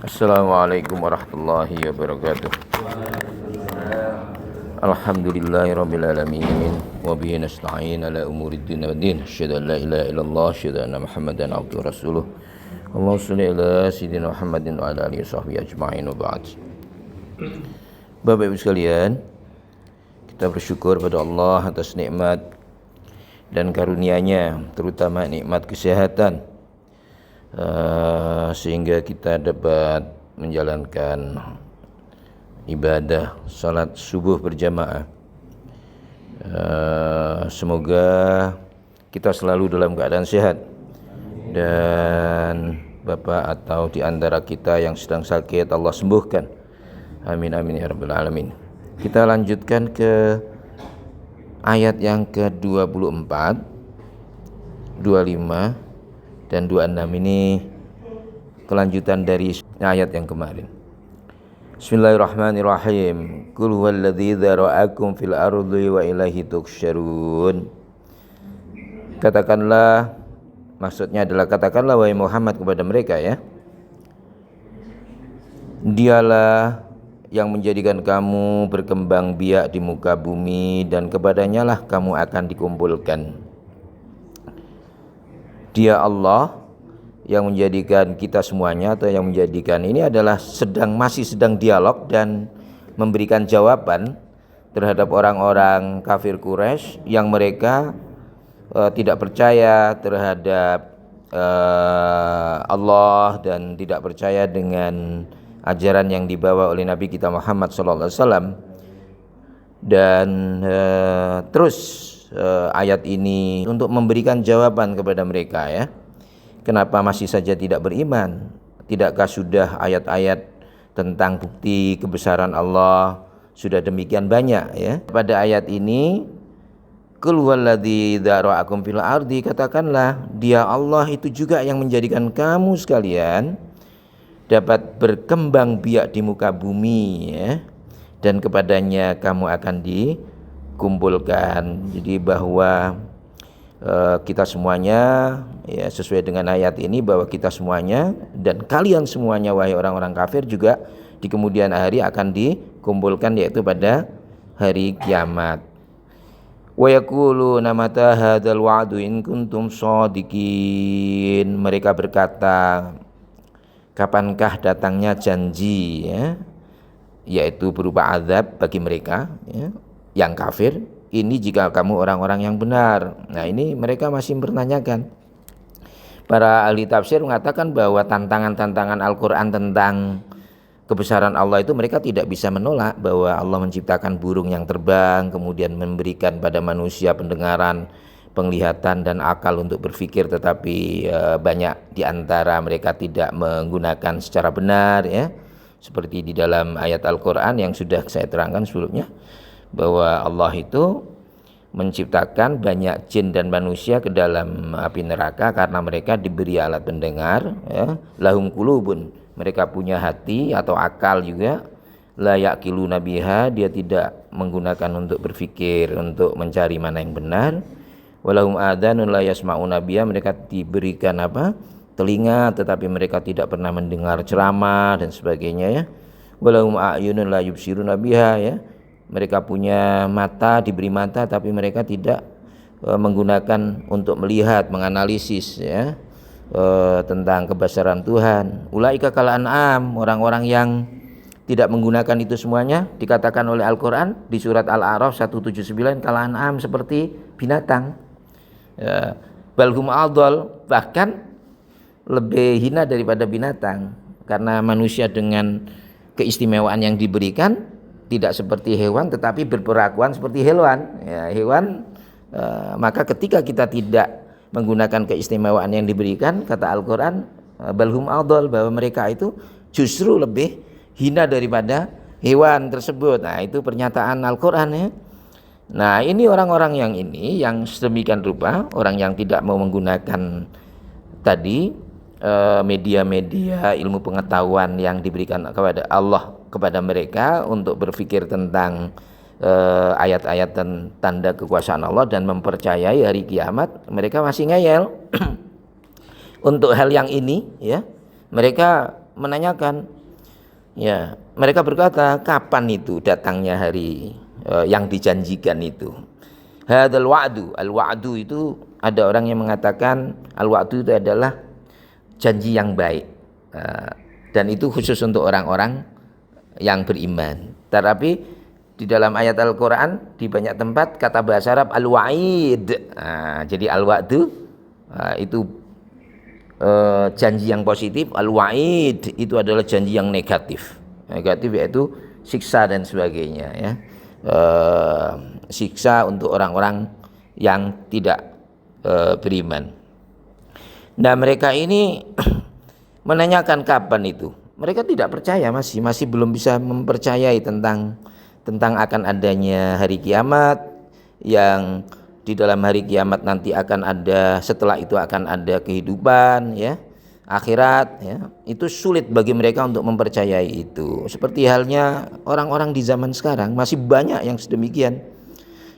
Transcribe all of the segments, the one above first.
Assalamualaikum warahmatullahi wabarakatuh. Alhamdulillahirabbil alamin wa bihi nasta'in ala umurid dunya waddin. Asyhadu an la ilaha illallah, asyhadu anna Muhammadan abduhu rasuluh. Allahumma shalli ala sayyidina Muhammadin wa ala alihi washabbihi ajma'in wa ba'd. Bapak Ibu sekalian, kita bersyukur pada Allah atas nikmat dan karunia-Nya, terutama nikmat kesehatan, sehingga kita dapat menjalankan ibadah salat subuh berjamaah. Semoga kita selalu dalam keadaan sehat, dan Bapak atau di antara kita yang sedang sakit Allah sembuhkan. Amin amin ya rabbal alamin. Kita lanjutkan ke ayat yang ke-24, 25 dan 26. Ini kelanjutan dari ayat yang kemarin. Bismillahirrahmanirrahim. Qul huwallazi dzara'akum fil ardi wa ilaihi tuhsyarun. Katakanlah, maksudnya adalah katakanlah wahai Muhammad kepada mereka, ya, Dialah yang menjadikan kamu berkembang biak di muka bumi, dan kepadanya lah kamu akan dikumpulkan. Dia Allah yang menjadikan kita semuanya, atau yang menjadikan ini adalah masih sedang dialog dan memberikan jawaban terhadap orang-orang kafir Quraisy yang mereka tidak percaya terhadap Allah dan tidak percaya dengan ajaran yang dibawa oleh Nabi kita Muhammad SAW. Dan terus ayat ini untuk memberikan jawaban kepada mereka, ya. Kenapa masih saja tidak beriman? Tidakkah sudah ayat-ayat tentang bukti kebesaran Allah sudah demikian banyak, ya? Pada ayat ini, Qul huwallazi dzara'akum fil ardi, katakanlah Dia Allah itu juga yang menjadikan kamu sekalian dapat berkembang biak di muka bumi, ya, dan kepadanya kamu akan dikumpulkan. Jadi bahwa kita semuanya, ya, sesuai dengan ayat ini, bahwa kita semuanya dan kalian semuanya wahai orang-orang kafir juga di kemudian hari akan dikumpulkan, yaitu pada hari kiamat. Wa yaquluna mata hadzal wa'du in kuntum shadiqin. Mereka berkata, kapankah datangnya janji, ya, yaitu berupa azab bagi mereka, ya, yang kafir ini, jika kamu orang-orang yang benar. Nah, ini mereka masih mempertanyakan. Para ahli tafsir mengatakan bahwa tantangan-tantangan Al-Quran tentang kebesaran Allah itu mereka tidak bisa menolak, bahwa Allah menciptakan burung yang terbang, kemudian memberikan pada manusia pendengaran, penglihatan dan akal untuk berpikir, tetapi banyak di antara mereka tidak menggunakan secara benar, ya, seperti di dalam ayat Al-Quran yang sudah saya terangkan sebelumnya, bahwa Allah itu menciptakan banyak jin dan manusia ke dalam api neraka karena mereka diberi alat pendengar, ya. Lahum qulubun, mereka punya hati atau akal juga. La yaqiluna biha, dia tidak menggunakan untuk berpikir, untuk mencari mana yang benar. Walahum adanun la yasma'una biha, mereka diberikan telinga, tetapi mereka tidak pernah mendengar ceramah dan sebagainya, ya. Walahum a'yunun la yubsiruna biha, ya. Mereka punya mata, diberi mata, tapi mereka tidak menggunakan untuk melihat, menganalisis, ya, tentang kebesaran Tuhan. Ulaika kal an'am, orang-orang yang tidak menggunakan itu semuanya dikatakan oleh Al-Quran di surat Al-A'raf 179, kal an'am, seperti binatang. Balhum adol, bahkan lebih hina daripada binatang, karena manusia dengan keistimewaan yang diberikan tidak seperti hewan, tetapi berperakuan seperti hewan, ya, hewan. Maka ketika kita tidak menggunakan keistimewaan yang diberikan, kata Al-Quran, balhum adol, bahwa mereka itu justru lebih hina daripada hewan tersebut. Nah, itu pernyataan Al-Quran, ya. Nah, ini orang-orang yang ini, yang sedemikian rupa, orang yang tidak mau menggunakan tadi media-media ilmu pengetahuan yang diberikan kepada Allah kepada mereka untuk berpikir tentang ayat-ayat dan tanda kekuasaan Allah dan mempercayai hari kiamat, mereka masih ngeyel. Untuk hal yang ini, ya, mereka menanyakan, ya, mereka berkata, kapan itu datangnya hari yang dijanjikan itu? Hadzal wa'du, al-wa'du itu ada orang yang mengatakan al-wa'du itu adalah janji yang baik, dan itu khusus untuk orang-orang yang beriman. Tetapi di dalam ayat Al-Quran di banyak tempat kata bahasa Arab al-wa'id. Jadi al-wa'du itu janji yang positif, al-wa'id itu adalah janji yang negatif. Negatif yaitu siksa dan sebagainya, ya. Siksa untuk orang-orang yang tidak beriman. Nah, mereka ini menanyakan kapan itu. Mereka tidak percaya, masih belum bisa mempercayai tentang akan adanya hari kiamat, yang di dalam hari kiamat nanti akan ada, setelah itu akan ada kehidupan, ya, akhirat, ya. Itu sulit bagi mereka untuk mempercayai itu. Seperti halnya orang-orang di zaman sekarang, masih banyak yang sedemikian,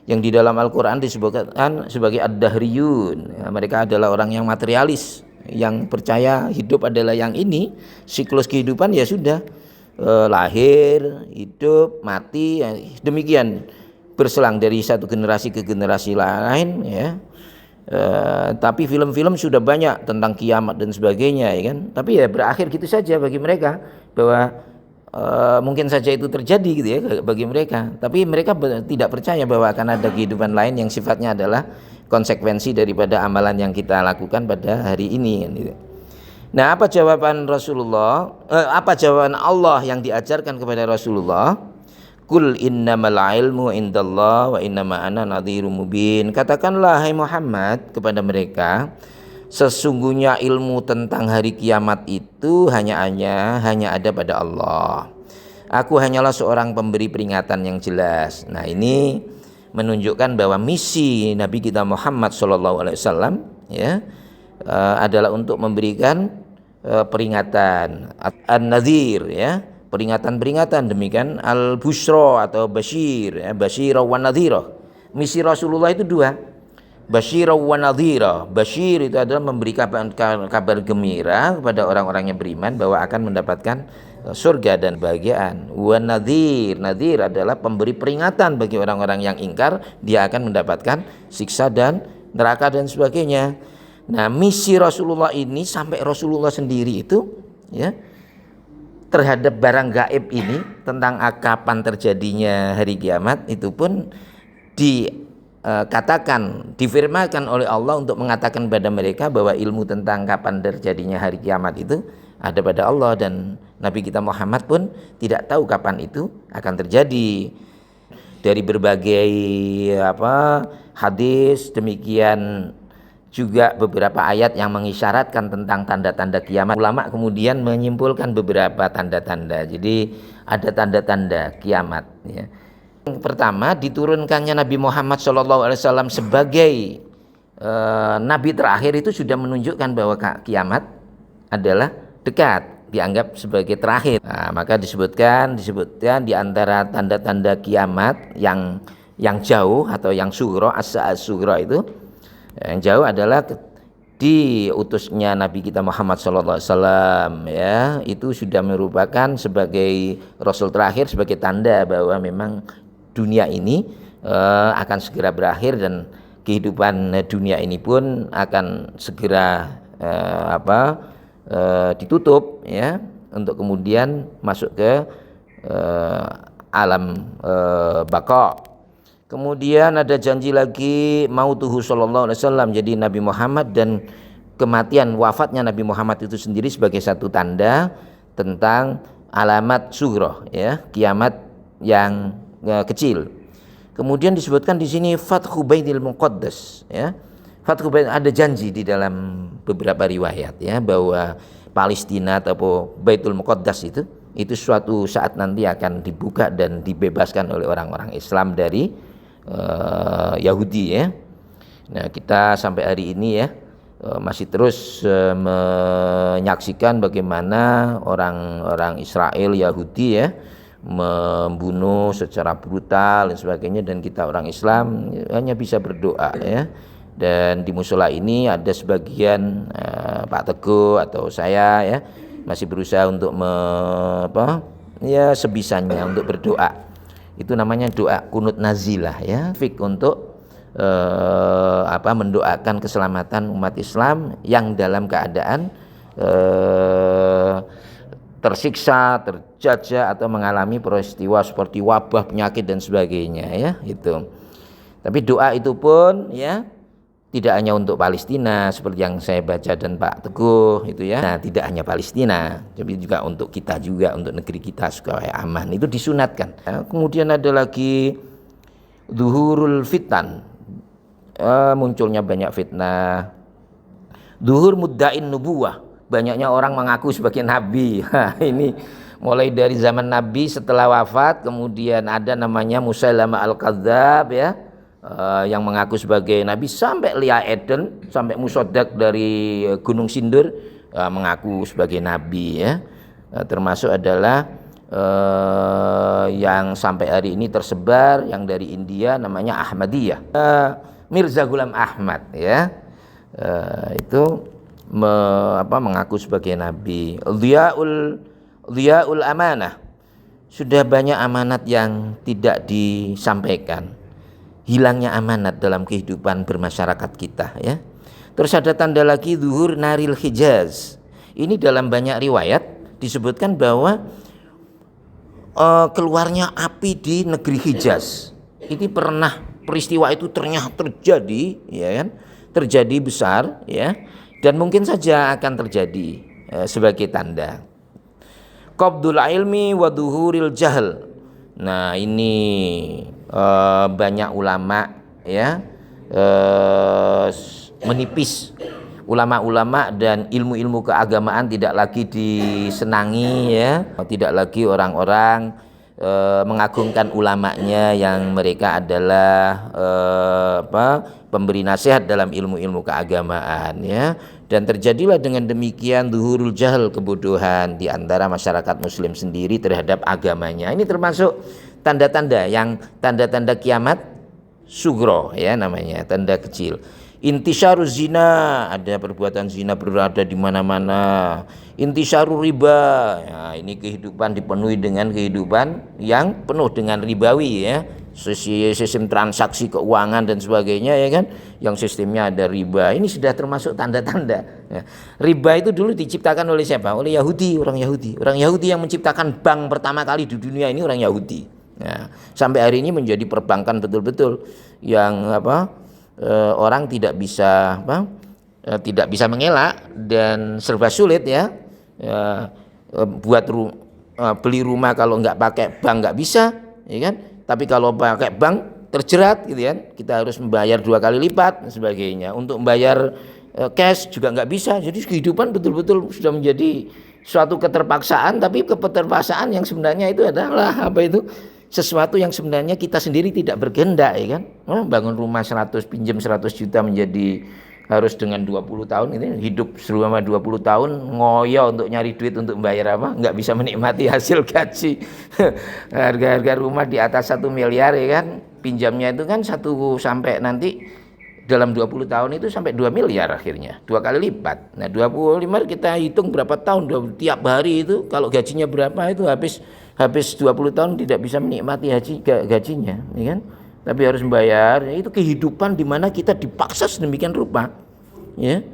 yang di dalam Al-Quran disebutkan sebagai ad-dahriyun, ya, mereka adalah orang yang materialis, yang percaya hidup adalah yang ini, siklus kehidupan ya sudah, lahir, hidup, mati, ya, demikian berselang dari satu generasi ke generasi lain, ya. Tapi film-film sudah banyak tentang kiamat dan sebagainya, ya kan. Tapi ya berakhir gitu saja bagi mereka, bahwa mungkin saja itu terjadi gitu ya bagi mereka. Tapi mereka tidak percaya bahwa akan ada kehidupan lain yang sifatnya adalah konsekuensi daripada amalan yang kita lakukan pada hari ini, gitu. Nah, apa jawaban Rasulullah? Apa jawaban Allah yang diajarkan kepada Rasulullah? Qul innamal ilmu indallah wa innama ana nadhirum mubin. Katakanlah hai Muhammad kepada mereka, sesungguhnya ilmu tentang hari kiamat itu hanya ada pada Allah. Aku hanyalah seorang pemberi peringatan yang jelas. Nah, ini menunjukkan bahwa misi Nabi kita Muhammad SAW, ya, adalah untuk memberikan peringatan, an-nadhir, ya, peringatan-peringatan, demikian al-busyra atau basyir, ya, basyira wa nadhira. Misi Rasulullah itu dua, basyira wa nadhira. Basyir itu adalah memberi kabar gembira kepada orang-orang yang beriman bahwa akan mendapatkan surga dan kebahagiaan. Wa nadhir, nadhir adalah pemberi peringatan bagi orang-orang yang ingkar, dia akan mendapatkan siksa dan neraka dan sebagainya. Nah, misi Rasulullah ini sampai Rasulullah sendiri itu, ya, terhadap barang gaib ini tentang kapan terjadinya hari kiamat itu pun dikatakan, difirmankan oleh Allah untuk mengatakan pada mereka bahwa ilmu tentang kapan terjadinya hari kiamat itu ada pada Allah, dan Nabi kita Muhammad pun tidak tahu kapan itu akan terjadi. Dari berbagai hadis, demikian juga beberapa ayat yang mengisyaratkan tentang tanda-tanda kiamat. Ulama kemudian menyimpulkan beberapa tanda-tanda. Jadi ada tanda-tanda kiamat, ya. Yang pertama, diturunkannya Nabi Muhammad SAW sebagai Nabi terakhir itu sudah menunjukkan bahwa kiamat adalah dekat, dianggap sebagai terakhir. Nah, maka disebutkan di antara tanda-tanda kiamat yang jauh atau yang sughra, as-sughra itu, yang jauh adalah diutusnya Nabi kita Muhammad SAW, ya, itu sudah merupakan sebagai Rasul terakhir, sebagai tanda bahwa memang dunia ini akan segera berakhir, dan kehidupan dunia ini pun akan segera ditutup, ya, untuk kemudian masuk ke alam baqa. Kemudian ada janji lagi mautuhu sallallahu alaihi wasallam, jadi Nabi Muhammad dan kematian, wafatnya Nabi Muhammad itu sendiri sebagai satu tanda tentang alamat sughra, ya, kiamat yang kecil. Kemudian disebutkan di sini Fathu Baitul Muqaddas, ya. Fathu Bait, ada janji di dalam beberapa riwayat, ya, bahwa Palestina atau Baitul Muqaddas itu suatu saat nanti akan dibuka dan dibebaskan oleh orang-orang Islam dari Yahudi, ya. Nah, kita sampai hari ini, ya, masih terus menyaksikan bagaimana orang-orang Israel Yahudi, ya, membunuh secara brutal dan sebagainya, dan kita orang Islam hanya bisa berdoa, ya. Dan di musola ini ada sebagian Pak Teguh atau saya, ya, masih berusaha untuk sebisanya untuk berdoa. Itu namanya doa kunut nazilah ya, fik untuk mendoakan keselamatan umat Islam yang dalam keadaan tersiksa, terjajah atau mengalami peristiwa seperti wabah, penyakit dan sebagainya ya, itu. Tapi doa itu pun ya tidak hanya untuk Palestina seperti yang saya baca dan Pak Teguh itu ya. Nah, tidak hanya Palestina, tapi juga untuk kita juga, untuk negeri kita supaya aman. Itu disunatkan. Nah, kemudian ada lagi zuhurul fitan. Munculnya banyak fitnah. Zuhur muddain nubuwah. Banyaknya orang mengaku sebagai nabi. Ini mulai dari zaman Nabi setelah wafat, kemudian ada namanya Musailamah al-Kadzdzab ya. Yang mengaku sebagai nabi, sampai Lia Eden, sampai Musaddak dari Gunung Sindur mengaku sebagai nabi ya. Termasuk adalah yang sampai hari ini tersebar yang dari India namanya Ahmadiyah, Mirza Ghulam Ahmad ya. Itu mengaku sebagai nabi. Dhiyaul amanah, sudah banyak amanat yang tidak disampaikan. Hilangnya amanat dalam kehidupan bermasyarakat kita ya. Terus ada tanda lagi zuhur naril Hijaz. Ini dalam banyak riwayat disebutkan bahwa keluarnya api di negeri Hijaz. Ini pernah peristiwa itu ternyata terjadi ya kan? Terjadi besar ya, dan mungkin saja akan terjadi sebagai tanda. Qabdul ilmi wa dhuhuril jahl. Nah, ini banyak ulama ya menipis, ulama-ulama dan ilmu-ilmu keagamaan tidak lagi disenangi ya, tidak lagi orang-orang mengagungkan ulamanya yang mereka adalah pemberi nasihat dalam ilmu-ilmu keagamaan ya. Dan terjadilah dengan demikian zuhurul jahl, kebodohan di antara masyarakat muslim sendiri terhadap agamanya. Ini termasuk tanda-tanda yang tanda-tanda kiamat sugro ya namanya, tanda kecil. Intisyaruz zina, ada perbuatan zina berada di mana-mana. Intisyarur riba, ya, ini kehidupan dipenuhi dengan kehidupan yang penuh dengan ribawi ya. Sistem transaksi keuangan dan sebagainya ya kan, yang sistemnya ada riba. Ini sudah termasuk tanda-tanda ya. Riba itu dulu diciptakan oleh siapa? Oleh Yahudi, orang Yahudi yang menciptakan bank pertama kali di dunia ini orang Yahudi ya. Sampai hari ini menjadi perbankan betul-betul yang orang tidak bisa mengelak dan serba sulit ya. Buat beli rumah kalau nggak pakai bank nggak bisa ya kan. Tapi kalau pakai bank terjerat gitu kan, kita harus membayar 2 kali lipat dan sebagainya. Untuk membayar cash juga nggak bisa. Jadi kehidupan betul-betul sudah menjadi suatu keterpaksaan, tapi keterpaksaan yang sebenarnya itu adalah sesuatu yang sebenarnya kita sendiri tidak berkehendak ya kan. Bangun rumah 100, pinjam 100 juta menjadi harus dengan 20 tahun ini hidup selama 20 tahun ngoyo untuk nyari duit untuk membayar nggak bisa menikmati hasil gaji. Harga rumah di atas 1 miliar ya kan, pinjamnya itu kan sampai nanti dalam 20 tahun itu sampai 2 miliar akhirnya, 2 kali lipat. Nah 25 kita hitung berapa tahun, tiap hari itu kalau gajinya berapa itu habis 20 tahun tidak bisa menikmati gajinya ya kan. Tapi harus membayar, itu kehidupan di mana kita dipaksa sedemikian rupa ya,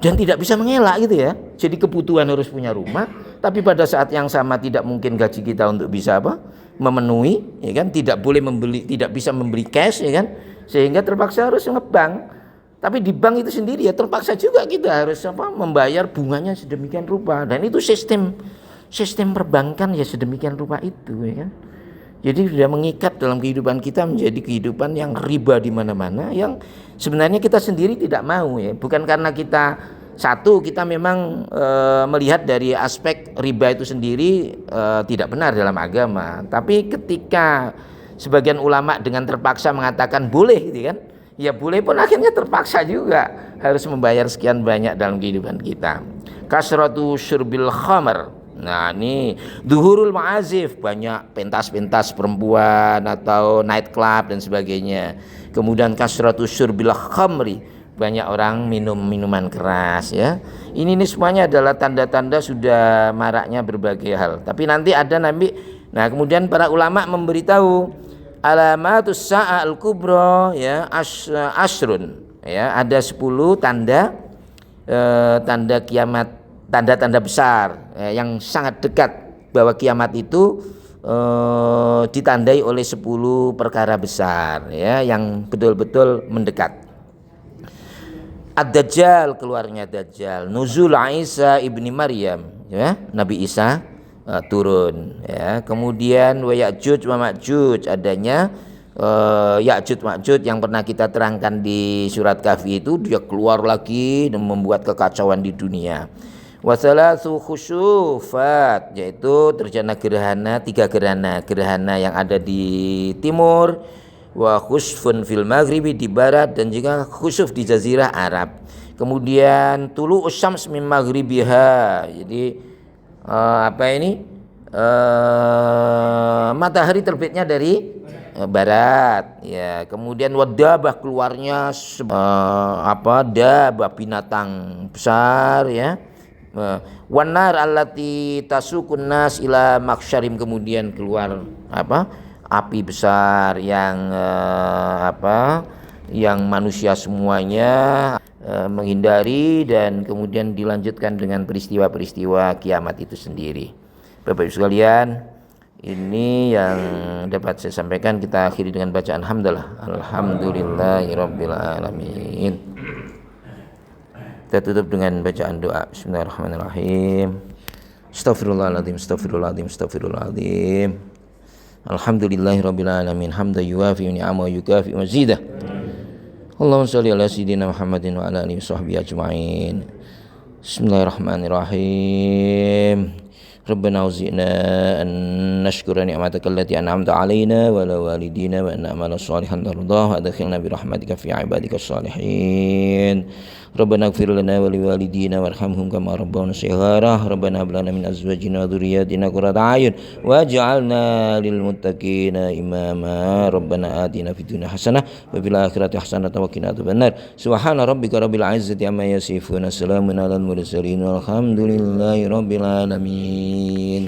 dan tidak bisa mengelak gitu ya. Jadi kebutuhan harus punya rumah, tapi pada saat yang sama tidak mungkin gaji kita untuk bisa memenuhi ya kan, tidak boleh membeli, tidak bisa membeli cash ya kan, sehingga terpaksa harus ngebank. Tapi di bank itu sendiri ya terpaksa juga kita harus membayar bunganya sedemikian rupa, dan itu sistem perbankan ya sedemikian rupa itu ya kan. Jadi sudah mengikat dalam kehidupan kita menjadi kehidupan yang riba di mana-mana, yang sebenarnya kita sendiri tidak mau ya. Bukan karena kita memang melihat dari aspek riba itu sendiri tidak benar dalam agama. Tapi ketika sebagian ulama dengan terpaksa mengatakan boleh gitu kan, ya boleh pun akhirnya terpaksa juga harus membayar sekian banyak dalam kehidupan kita. Kasratu syurbil khamar. Nah ini zuhurul ma'azif, banyak pentas-pentas perempuan atau night club dan sebagainya. Kemudian kasratus syurbil khamri, banyak orang minum minuman keras ya. Ini semuanya adalah tanda-tanda sudah maraknya berbagai hal. Tapi nanti ada nah kemudian para ulama memberitahu alamatus sa'al kubra ya asrun ya, ada 10 tanda tanda kiamat, tanda-tanda besar yang sangat dekat bahwa kiamat itu ditandai oleh 10 perkara besar ya yang betul-betul mendekat. Ad-Dajjal, keluarnya Dajjal, nuzul Isa ibni Maryam ya, Nabi Isa turun ya. Kemudian wa Ya'juj wa Ma'juj, adanya Ya'juj Ma'juj yang pernah kita terangkan di surat Kahfi itu, dia keluar lagi dan membuat kekacauan di dunia. Wa thalathu khusufat, yaitu terjadi gerhana, 3 gerhana yang ada di timur, wa khusfun fil maghribi, di barat, dan juga khusuf di jazirah Arab. Kemudian tulu syams min maghribiha, jadi matahari terbitnya dari barat ya. Kemudian wadabah, keluarnya dabah, binatang besar ya. Wanar allati tasukun nas ila maksyarim, kemudian keluar api besar yang yang manusia semuanya menghindari, dan kemudian dilanjutkan dengan peristiwa-peristiwa kiamat itu sendiri. Bapak Ibu sekalian, ini yang dapat saya sampaikan. Kita akhiri dengan bacaan hamdalah, alhamdulillahirabbil alamin. Kita tutup dengan bacaan doa. Bismillahirrahmanirrahim. Astaghfirullahaladzim, astaghfirullahaladzim, astaghfirullahaladzim. Alhamdulillahirabbil alamin, hamdan yuwafi ni'amahu yukafi mazidah. Allahumma shalli ala sayyidina Muhammadin wa ala alihi washabbihi ajma'in. Bismillahirrahmanirrahim. Rabbana auzi'na an nashkura ni'mataka allati an'amta 'alaina wa ala walidina wa an na'mala shalihan tardah wa adkhilna bi rahmatika fi 'ibadika shalihin. Rabbana ighfir lana wa liwalidina warhamhum kama rabbawna shighara. Rabbana hab lana min azwajina wa dhurriyyatina qurrata a'yun waj'alna lil muttaqina imama. Rabbana atina fid dunya hasanah wa fil akhirati hasanah wa qina adzabannar. Subhana rabbika rabbil izzati amma yasifun, salamun alal mursalin, walhamdulillahi rabbil alamin.